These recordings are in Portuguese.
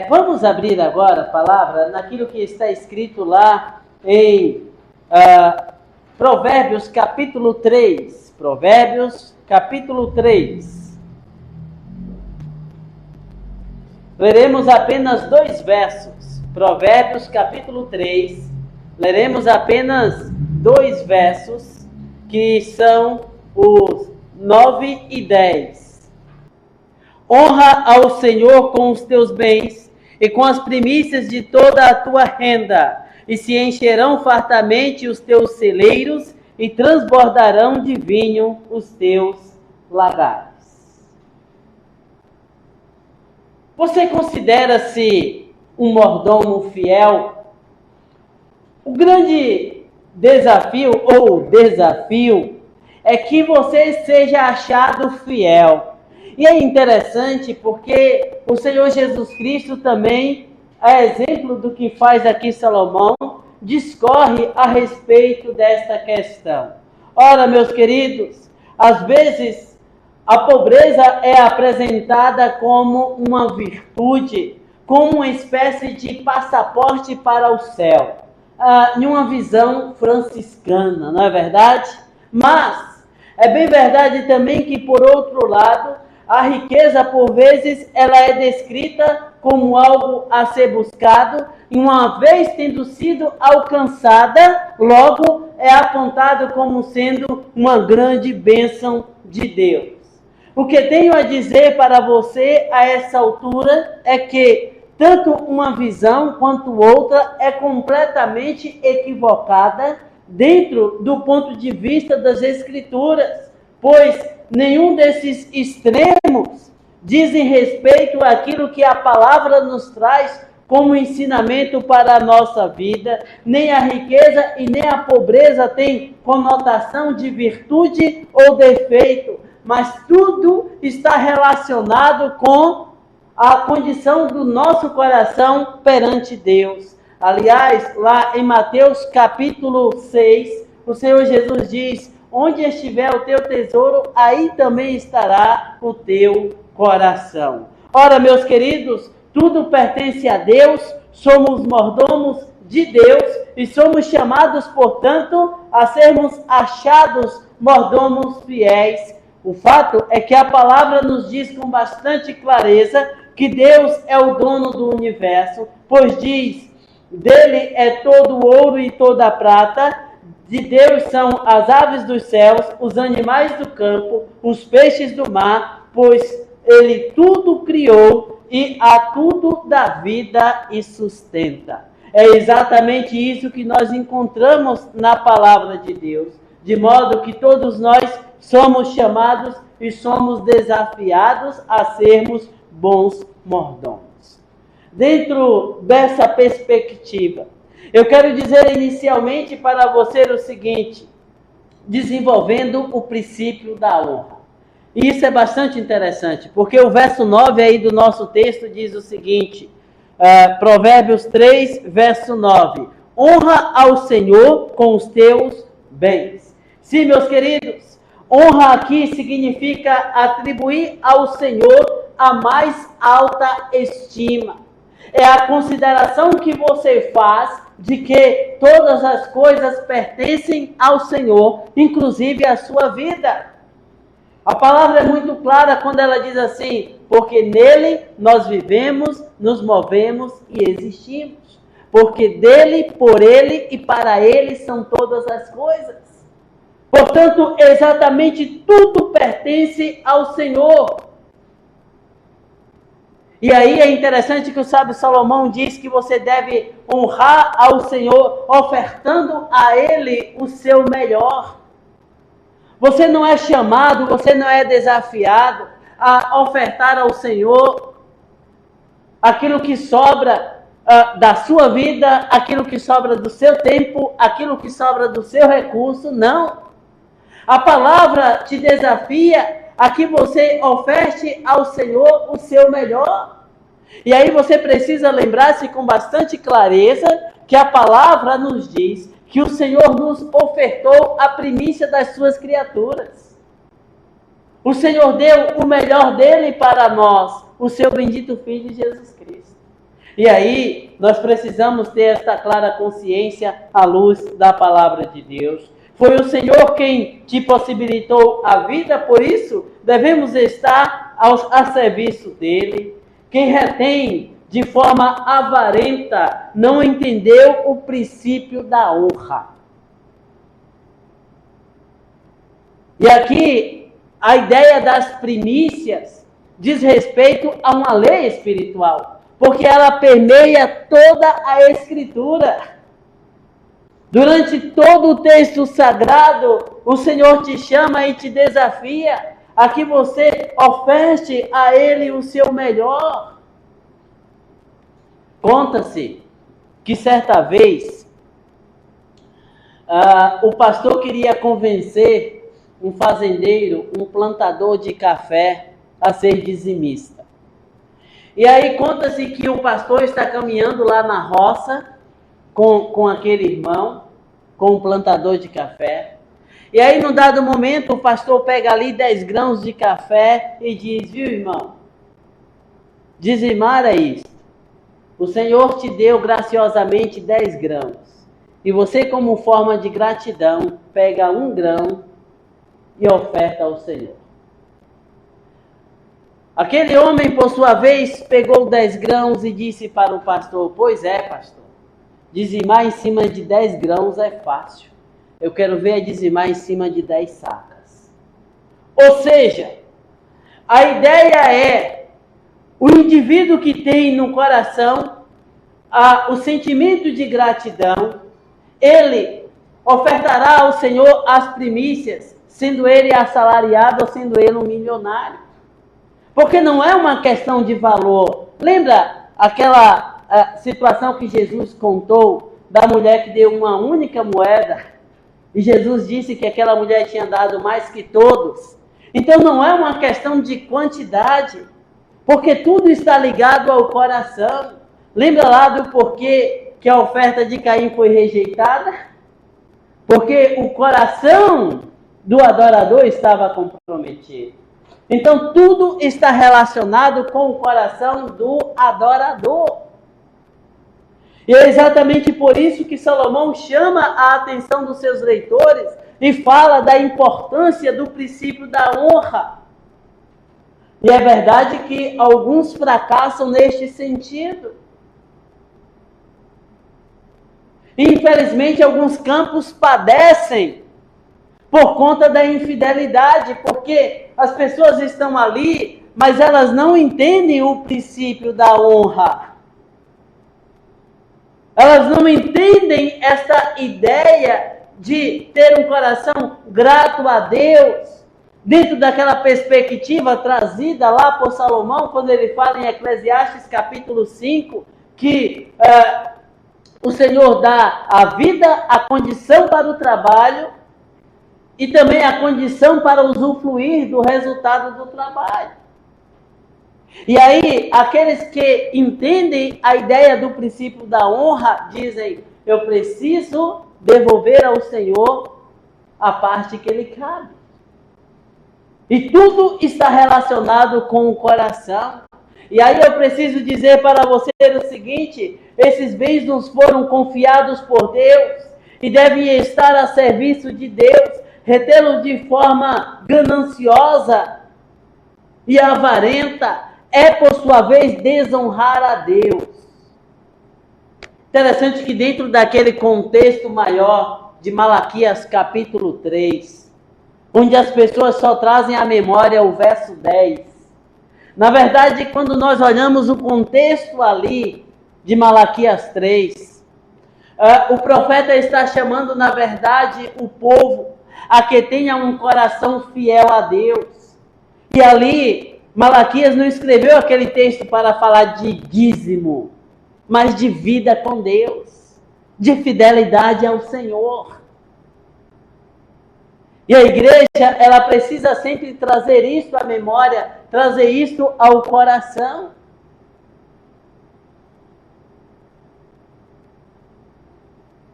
Vamos abrir agora a palavra naquilo que está escrito lá em Provérbios capítulo 3. Provérbios capítulo 3. Leremos apenas 2 versos. Provérbios capítulo 3. Leremos apenas 2 versos, que são os 9 e 10. Honra ao Senhor com os teus bens e com as primícias de toda a tua renda, e se encherão fartamente os teus celeiros e transbordarão de vinho os teus lagares. Você considera-se um mordomo fiel? O grande desafio é que você seja achado fiel. E é interessante porque o Senhor Jesus Cristo também, a exemplo do que faz aqui Salomão, discorre a respeito desta questão. Ora, meus queridos, às vezes a pobreza é apresentada como uma virtude, como uma espécie de passaporte para o céu, em uma visão franciscana, não é verdade? Mas é bem verdade também que, por outro lado, a riqueza, por vezes, ela é descrita como algo a ser buscado, e uma vez tendo sido alcançada, logo é apontado como sendo uma grande bênção de Deus. O que tenho a dizer para você a essa altura é que tanto uma visão quanto outra é completamente equivocada dentro do ponto de vista das Escrituras, pois nenhum desses extremos dizem respeito àquilo que a palavra nos traz como ensinamento para a nossa vida. Nem a riqueza e nem a pobreza têm conotação de virtude ou defeito, mas tudo está relacionado com a condição do nosso coração perante Deus. Aliás, lá em Mateus capítulo 6, o Senhor Jesus diz: onde estiver o teu tesouro, aí também estará o teu coração. Ora, meus queridos, tudo pertence a Deus, somos mordomos de Deus e somos chamados, portanto, a sermos achados mordomos fiéis. O fato é que a palavra nos diz com bastante clareza que Deus é o dono do universo, pois diz: dele é todo o ouro e toda a prata, de Deus são as aves dos céus, os animais do campo, os peixes do mar, pois ele tudo criou e a tudo dá vida e sustenta. É exatamente isso que nós encontramos na palavra de Deus, de modo que todos nós somos chamados e somos desafiados a sermos bons mordomos. Dentro dessa perspectiva, eu quero dizer inicialmente para você o seguinte: desenvolvendo o princípio da honra. E isso é bastante interessante, porque o verso 9 aí do nosso texto diz o seguinte, Provérbios 3, verso 9: honra ao Senhor com os teus bens. Sim, meus queridos, honra aqui significa atribuir ao Senhor a mais alta estima. É a consideração que você faz de que todas as coisas pertencem ao Senhor, inclusive a sua vida. A palavra é muito clara quando ela diz assim: porque nele nós vivemos, nos movemos e existimos. Porque dele, por ele e para ele são todas as coisas. Portanto, exatamente tudo pertence ao Senhor. E aí é interessante que o sábio Salomão diz que você deve honrar ao Senhor, ofertando a Ele o seu melhor. Você não é chamado, você não é desafiado a ofertar ao Senhor aquilo que sobra da sua vida, aquilo que sobra do seu tempo, aquilo que sobra do seu recurso. Não. A palavra te desafia a que você oferte ao Senhor o seu melhor. E aí você precisa lembrar-se com bastante clareza que a palavra nos diz que o Senhor nos ofertou a primícia das suas criaturas. O Senhor deu o melhor dele para nós, o seu bendito Filho Jesus Cristo. E aí, nós precisamos ter esta clara consciência à luz da palavra de Deus. Foi o Senhor quem te possibilitou a vida, por isso devemos estar a serviço dele. Quem retém de forma avarenta não entendeu o princípio da honra. E aqui, a ideia das primícias diz respeito a uma lei espiritual, porque ela permeia toda a Escritura. Durante todo o texto sagrado, o Senhor te chama e te desafia a que você oferte a Ele o seu melhor. Conta-se que certa vez, o pastor queria convencer um fazendeiro, um plantador de café, a ser dizimista. E aí conta-se que o pastor está caminhando lá na roça com aquele irmão, com o plantador de café. E aí, num dado momento, o pastor pega ali 10 grãos de café e diz: viu, irmão, dizimar é isto. O Senhor te deu graciosamente 10 grãos. E você, como forma de gratidão, pega 1 grão e oferta ao Senhor. Aquele homem, por sua vez, pegou 10 grãos e disse para o pastor: pois é, pastor, dizimar em cima de 10 grãos é fácil. Eu quero ver dizimar em cima de 10 sacas. Ou seja, a ideia é o indivíduo que tem no coração o sentimento de gratidão, ele ofertará ao Senhor as primícias, sendo ele assalariado ou sendo ele um milionário. Porque não é uma questão de valor. Lembra aquela situação que Jesus contou da mulher que deu uma única moeda? E Jesus disse que aquela mulher tinha dado mais que todos. Então não é uma questão de quantidade, porque tudo está ligado ao coração. Lembra lá do porquê que a oferta de Caim foi rejeitada? Porque o coração do adorador estava comprometido. Então tudo está relacionado com o coração do adorador. E é exatamente por isso que Salomão chama a atenção dos seus leitores e fala da importância do princípio da honra. E é verdade que alguns fracassam neste sentido. Infelizmente, alguns campos padecem por conta da infidelidade, porque as pessoas estão ali, mas elas não entendem o princípio da honra. Elas não entendem essa ideia de ter um coração grato a Deus, dentro daquela perspectiva trazida lá por Salomão, quando ele fala em Eclesiastes capítulo 5, que o Senhor dá a vida, a condição para o trabalho e também a condição para usufruir do resultado do trabalho. E aí, aqueles que entendem a ideia do princípio da honra, dizem: eu preciso devolver ao Senhor a parte que lhe cabe. E tudo está relacionado com o coração. E aí eu preciso dizer para você o seguinte: esses bens nos foram confiados por Deus e devem estar a serviço de Deus. Retê-los de forma gananciosa e avarenta é, por sua vez, desonrar a Deus. Interessante que dentro daquele contexto maior de Malaquias capítulo 3, onde as pessoas só trazem à memória o verso 10, na verdade, quando nós olhamos o contexto ali de Malaquias 3, o profeta está chamando, na verdade, o povo a que tenha um coração fiel a Deus. E ali, Malaquias não escreveu aquele texto para falar de dízimo, mas de vida com Deus, de fidelidade ao Senhor. E a igreja, ela precisa sempre trazer isso à memória, trazer isso ao coração.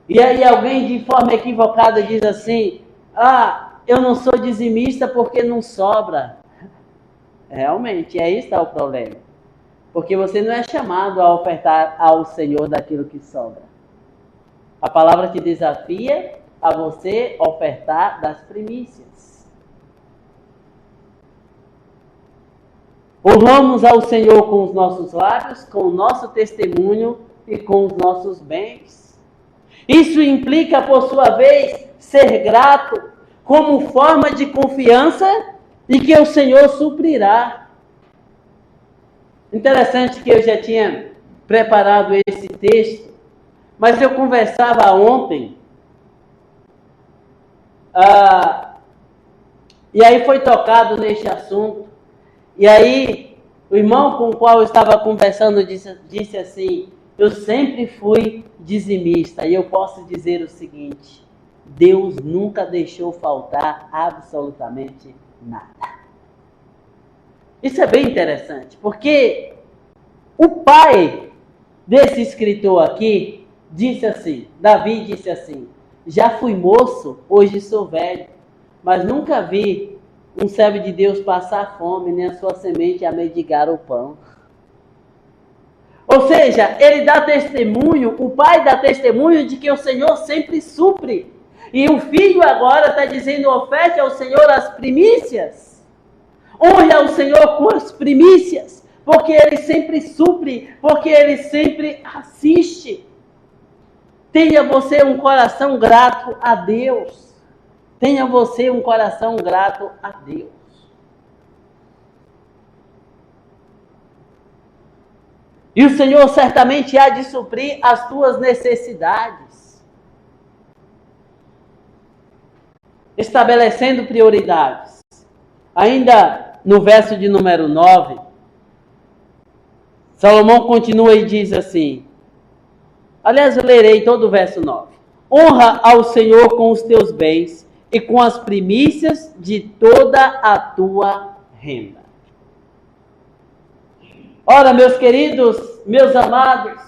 E aí alguém de forma equivocada diz assim: eu não sou dizimista porque não sobra. Realmente, aí está o problema. Porque você não é chamado a ofertar ao Senhor daquilo que sobra. A palavra te desafia a você ofertar das primícias. Honramos ao Senhor com os nossos lábios, com o nosso testemunho e com os nossos bens. Isso implica, por sua vez, ser grato como forma de confiança de que o Senhor suprirá. Interessante que eu já tinha preparado esse texto, mas eu conversava ontem, e aí foi tocado neste assunto, e aí o irmão com o qual eu estava conversando disse assim: eu sempre fui dizimista, e eu posso dizer o seguinte: Deus nunca deixou faltar absolutamente nada. Isso é bem interessante, porque o pai desse escritor aqui disse assim, Davi disse assim: já fui moço, hoje sou velho, mas nunca vi um servo de Deus passar fome, nem a sua semente a mendigar o pão. Ou seja, ele dá testemunho, o pai dá testemunho de que o Senhor sempre supre. E o filho agora está dizendo: oferte ao Senhor as primícias. Honre ao Senhor com as primícias, porque Ele sempre supre, porque Ele sempre assiste. Tenha você um coração grato a Deus. Tenha você um coração grato a Deus. E o Senhor certamente há de suprir as tuas necessidades. Estabelecendo prioridades. Ainda no verso de número 9, Salomão continua e diz assim, aliás, eu lerei todo o verso 9. Honra ao Senhor com os teus bens e com as primícias de toda a tua renda. Ora, meus queridos, meus amados,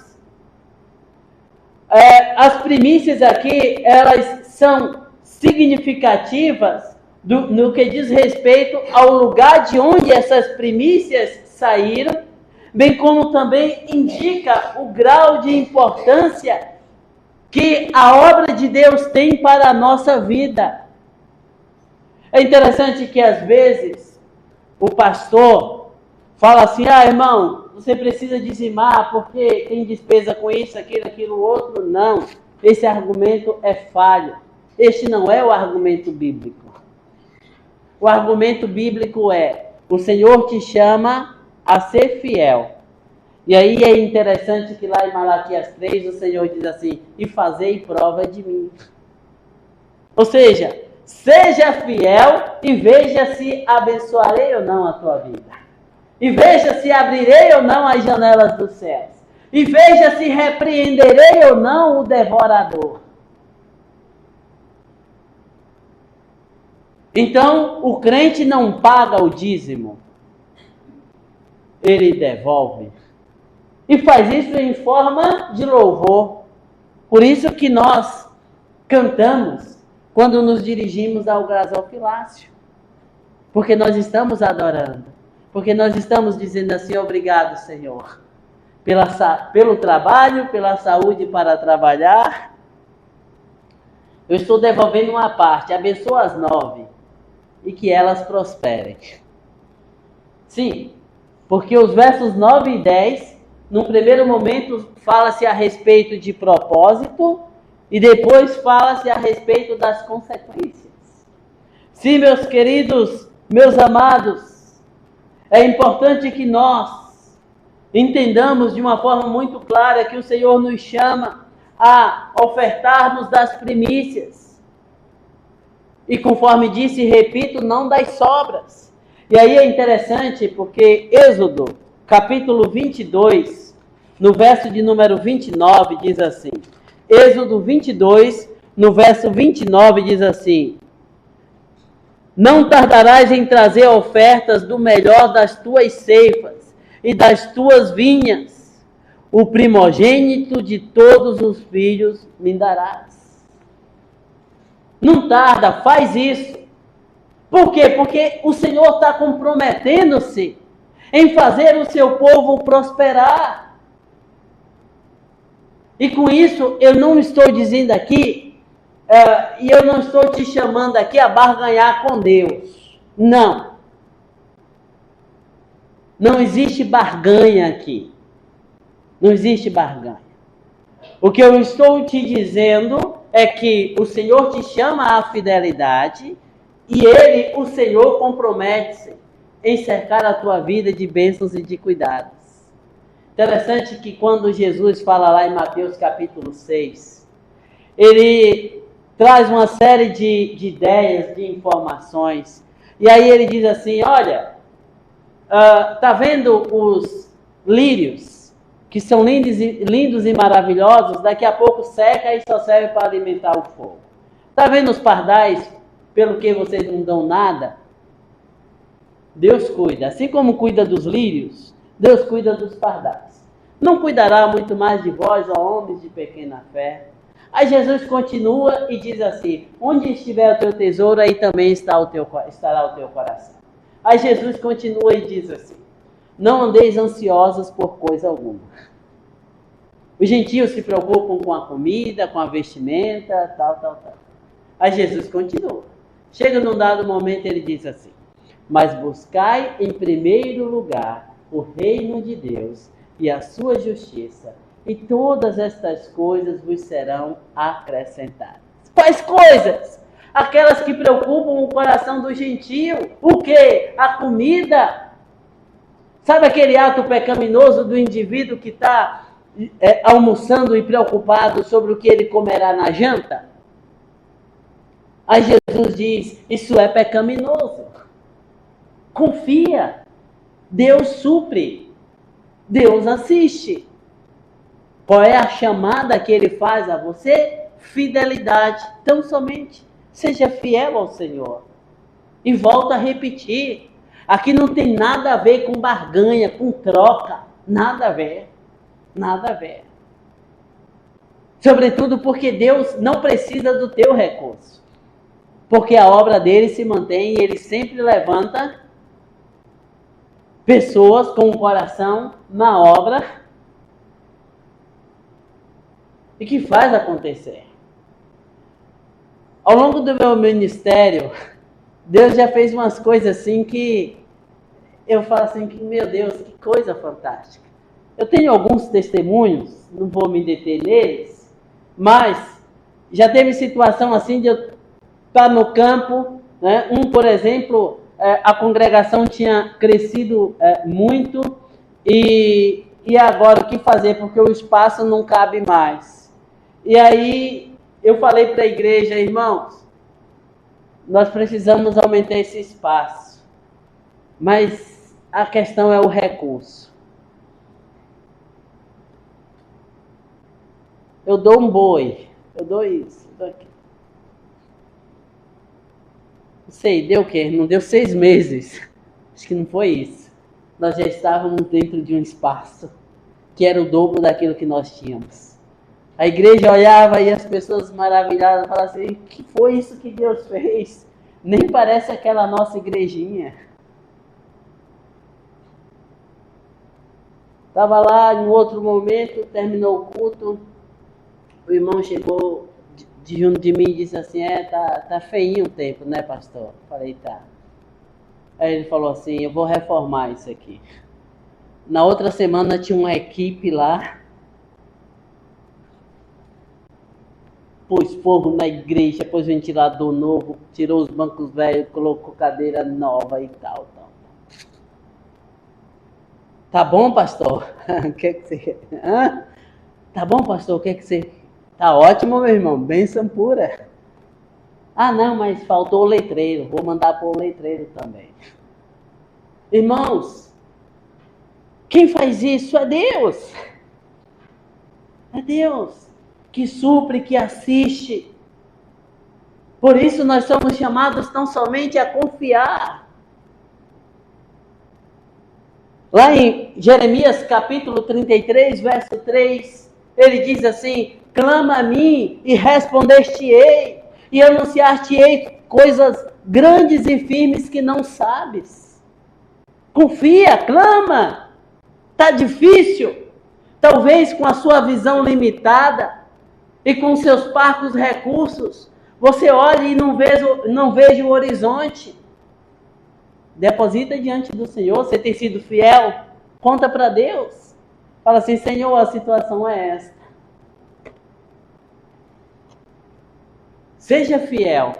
as primícias aqui, elas são significativas no que diz respeito ao lugar de onde essas primícias saíram, bem como também indica o grau de importância que a obra de Deus tem para a nossa vida. É interessante que às vezes o pastor fala assim: irmão, você precisa dizimar porque tem despesa com isso, aquilo, outro. Não, esse argumento é falho. Este não é o argumento bíblico. O argumento bíblico é: o Senhor te chama a ser fiel. E aí é interessante que lá em Malaquias 3 o Senhor diz assim: e fazei prova de mim. Ou seja, seja fiel e veja se abençoarei ou não a tua vida. E veja se abrirei ou não as janelas dos céus. E veja se repreenderei ou não o devorador. Então, o crente não paga o dízimo. Ele devolve. E faz isso em forma de louvor. Por isso que nós cantamos quando nos dirigimos ao gasofilácio. Porque nós estamos adorando. Porque nós estamos dizendo assim: obrigado, Senhor, pelo trabalho, pela saúde para trabalhar. Eu estou devolvendo uma parte, abençoa as 9 e que elas prosperem. Sim, porque os versos 9 e 10, no primeiro momento, fala-se a respeito de propósito e depois fala-se a respeito das consequências. Sim, meus queridos, meus amados, é importante que nós entendamos de uma forma muito clara que o Senhor nos chama a ofertarmos das primícias. E conforme disse e repito, não das sobras. E aí é interessante porque Êxodo, capítulo 22, no verso de número 29, diz assim. Êxodo 22, no verso 29, diz assim: não tardarás em trazer ofertas do melhor das tuas ceifas e das tuas vinhas. O primogênito de todos os filhos me darás. Não tarda, faz isso. Por quê? Porque o Senhor está comprometendo-se em fazer o seu povo prosperar. E com isso, eu não estou dizendo aqui, e eu não estou te chamando aqui a barganhar com Deus. Não. Não existe barganha aqui. Não existe barganha. O que eu estou te dizendo é que o Senhor te chama à fidelidade e Ele, o Senhor, compromete-se em cercar a tua vida de bênçãos e de cuidados. Interessante que quando Jesus fala lá em Mateus capítulo 6, Ele traz uma série de ideias, de informações. E aí Ele diz assim, olha, tá vendo os lírios? Que são lindos e maravilhosos, daqui a pouco seca e só serve para alimentar o fogo. Está vendo os pardais, pelo que vocês não dão nada? Deus cuida. Assim como cuida dos lírios, Deus cuida dos pardais. Não cuidará muito mais de vós, ó homens de pequena fé? Aí Jesus continua e diz assim, onde estiver o teu tesouro, aí também estará o teu coração. Aí Jesus continua e diz assim, não andeis ansiosos por coisa alguma. Os gentios se preocupam com a comida, com a vestimenta, tal. Aí Jesus continua. Chega num dado momento, ele diz assim, mas buscai em primeiro lugar o reino de Deus e a sua justiça, e todas estas coisas vos serão acrescentadas. Quais coisas? Aquelas que preocupam o coração do gentio. O quê? A comida. Sabe aquele ato pecaminoso do indivíduo que está almoçando e preocupado sobre o que ele comerá na janta? Aí Jesus diz, isso é pecaminoso. Confia. Deus supre. Deus assiste. Qual é a chamada que Ele faz a você? Fidelidade. Então somente seja fiel ao Senhor. E volto a repetir. Aqui não tem nada a ver com barganha, com troca. Nada a ver. Nada a ver. Sobretudo porque Deus não precisa do teu recurso. Porque a obra dele se mantém e ele sempre levanta pessoas com o coração na obra e que faz acontecer. Ao longo do meu ministério, Deus já fez umas coisas assim que eu falo assim, que meu Deus, que coisa fantástica. Eu tenho alguns testemunhos, não vou me deter neles, mas já teve situação assim de eu estar no campo, né? Por exemplo, a congregação tinha crescido muito e agora o que fazer? Porque o espaço não cabe mais. E aí eu falei para a igreja, irmãos, nós precisamos aumentar esse espaço, mas a questão é o recurso. Eu dou um boi, eu dou isso, eu dou aquilo. Não sei, deu o quê? Não deu 6 meses. Acho que não foi isso. Nós já estávamos dentro de um espaço que era o dobro daquilo que nós tínhamos. A igreja olhava e as pessoas maravilhadas falavam assim, que foi isso que Deus fez? Nem parece aquela nossa igrejinha. Estava lá em outro momento, terminou o culto, o irmão chegou junto de mim e disse assim, tá feinho o tempo, né, pastor? Falei, tá. Aí ele falou assim, eu vou reformar isso aqui. Na outra semana tinha uma equipe lá, pôs forro na igreja, pôs ventilador novo, tirou os bancos velhos, colocou cadeira nova e tal. Tá bom, pastor? O que você... Tá bom, pastor? O que você... Tá ótimo, meu irmão. Bênção pura. Ah, não, mas faltou o letreiro. Vou mandar pôr o letreiro também. Irmãos, quem faz isso é Deus. É Deus que supre, que assiste. Por isso nós somos chamados tão somente a confiar. Lá em Jeremias capítulo 33, verso 3, ele diz assim, clama a mim e respondeste-ei, e anunciar-te-ei coisas grandes e firmes que não sabes. Confia, clama. Está difícil. Talvez com a sua visão limitada e com seus parcos recursos, você olhe e não veja o horizonte. Deposita diante do Senhor. Você tem sido fiel? Conta para Deus. Fala assim: Senhor, a situação é esta. Seja fiel,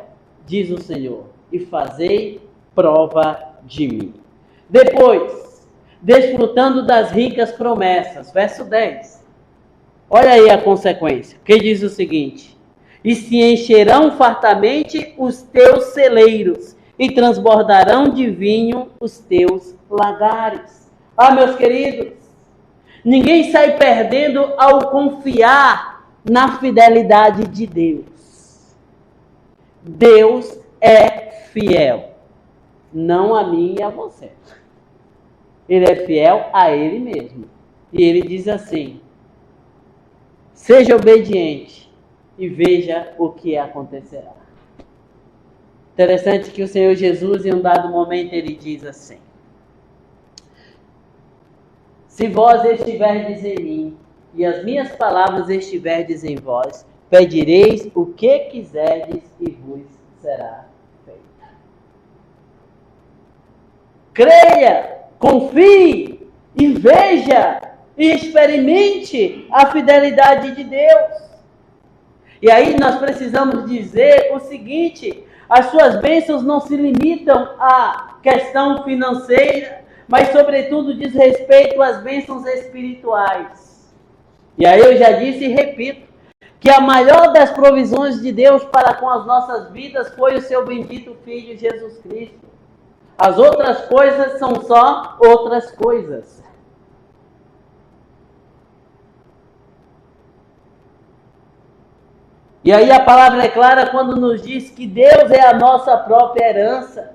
diz o Senhor, e fazei prova de mim. Depois, desfrutando das ricas promessas. Verso 10. Olha aí a consequência. Que diz o seguinte: e se encherão fartamente os teus celeiros, e transbordarão de vinho os teus lagares. Ah, meus queridos, ninguém sai perdendo ao confiar na fidelidade de Deus. Deus é fiel, não a mim e a você. Ele é fiel a Ele mesmo. E Ele diz assim: seja obediente e veja o que acontecerá. Interessante que o Senhor Jesus, em um dado momento, Ele diz assim: se vós estiverdes em mim e as minhas palavras estiverdes em vós, pedireis o que quiserdes e vos será feito. Creia, confie e veja e experimente a fidelidade de Deus. E aí nós precisamos dizer o seguinte: as suas bênçãos não se limitam à questão financeira, mas sobretudo diz respeito às bênçãos espirituais. E aí eu já disse e repito, que a maior das provisões de Deus para com as nossas vidas foi o seu bendito Filho Jesus Cristo. As outras coisas são só outras coisas. E aí a palavra é clara quando nos diz que Deus é a nossa própria herança.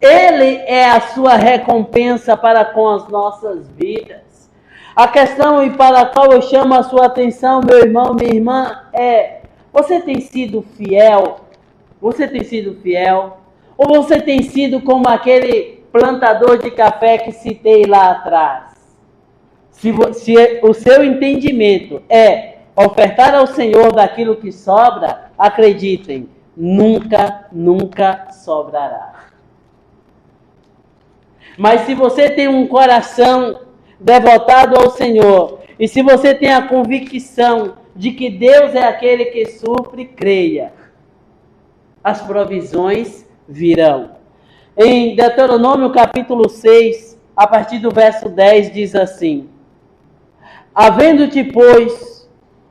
Ele é a sua recompensa para com as nossas vidas. A questão e para a qual eu chamo a sua atenção, meu irmão, minha irmã, é: você tem sido fiel? Você tem sido fiel? Ou você tem sido como aquele plantador de café que citei lá atrás? Se o seu entendimento é ofertar ao Senhor daquilo que sobra, acreditem, nunca sobrará. Mas se você tem um coração devotado ao Senhor, e se você tem a convicção de que Deus é aquele que supre, creia, as provisões virão. Em Deuteronômio capítulo 6, a partir do verso 10, diz assim: havendo-te, pois,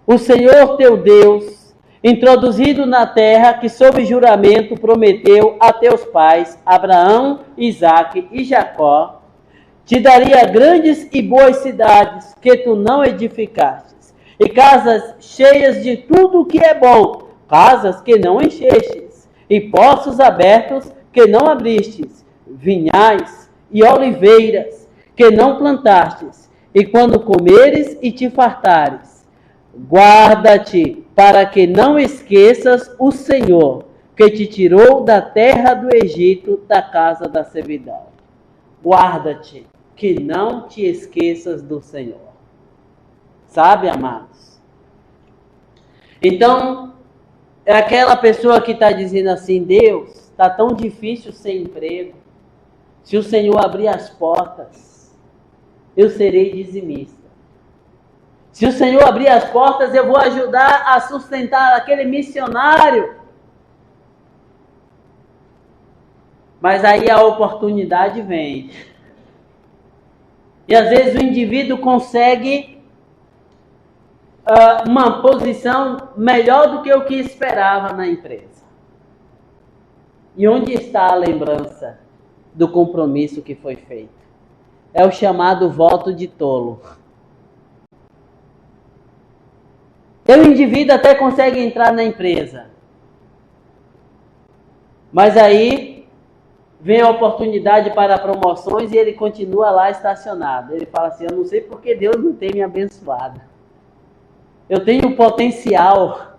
o Senhor teu Deus introduzido na terra que sob juramento prometeu a teus pais, Abraão, Isaque e Jacó, te daria grandes e boas cidades que tu não edificastes, e casas cheias de tudo o que é bom, casas que não enchestes, e poços abertos que não abristes, vinhais e oliveiras que não plantastes, e quando comeres e te fartares, guarda-te para que não esqueças o Senhor, que te tirou da terra do Egito, da casa da servidão. Guarda-te, que não te esqueças do Senhor. Sabe, amados? Então, é aquela pessoa que está dizendo assim: Deus, está tão difícil sem emprego. Se o Senhor abrir as portas, eu serei dizimista. Se o Senhor abrir as portas, eu vou ajudar a sustentar aquele missionário. Mas aí a oportunidade vem. E às vezes o indivíduo consegue uma posição melhor do que o que esperava na empresa. E onde está a lembrança do compromisso que foi feito? É o chamado voto de tolo. O indivíduo até consegue entrar na empresa, mas aí vem a oportunidade para promoções e ele continua lá estacionado. Ele fala assim: eu não sei porque Deus não tem me abençoado. Eu tenho potencial.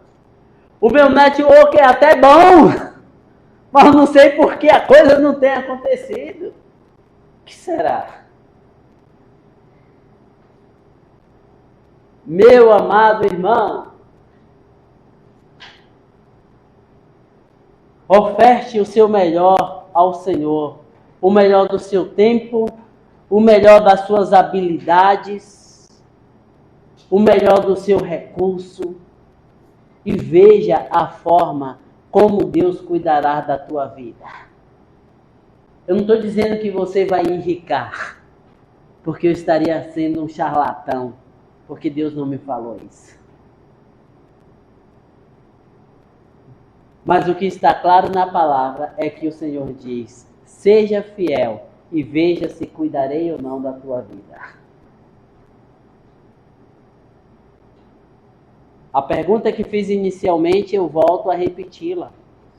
O meu network é até bom, mas não sei porque a coisa não tem acontecido. que será? Meu amado irmão, oferte o seu melhor ao Senhor, o melhor do seu tempo, o melhor das suas habilidades, o melhor do seu recurso, e veja a forma como Deus cuidará da tua vida. Eu não estou dizendo que você vai enricar, porque eu estaria sendo um charlatão, porque Deus não me falou isso. Mas o que está claro na palavra é que o Senhor diz: seja fiel e veja se cuidarei ou não da tua vida. A pergunta que fiz inicialmente, eu volto a repeti-la.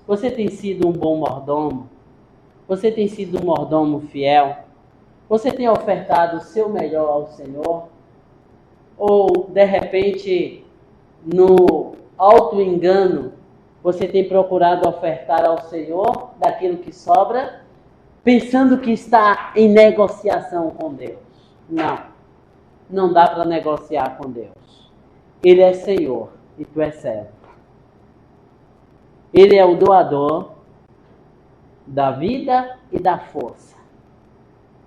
Você tem sido um bom mordomo? Você tem sido um mordomo fiel? Você tem ofertado o seu melhor ao Senhor? Ou, de repente, no auto-engano, você tem procurado ofertar ao Senhor daquilo que sobra, pensando que está em negociação com Deus? Não. Não dá para negociar com Deus. Ele é Senhor e tu és servo. Ele é o doador da vida e da força,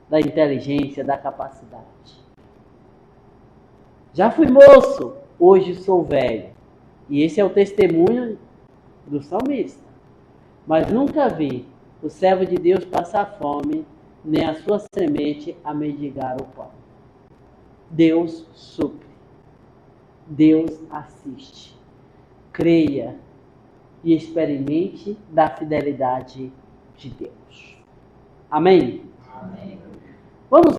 da inteligência, da capacidade. Já fui moço, hoje sou velho. E esse é o testemunho do salmista. Mas nunca vi o servo de Deus passar fome, nem a sua semente a mendigar o pão. Deus supre. Deus assiste. Creia e experimente da fidelidade de Deus. Amém? Amém. Vamos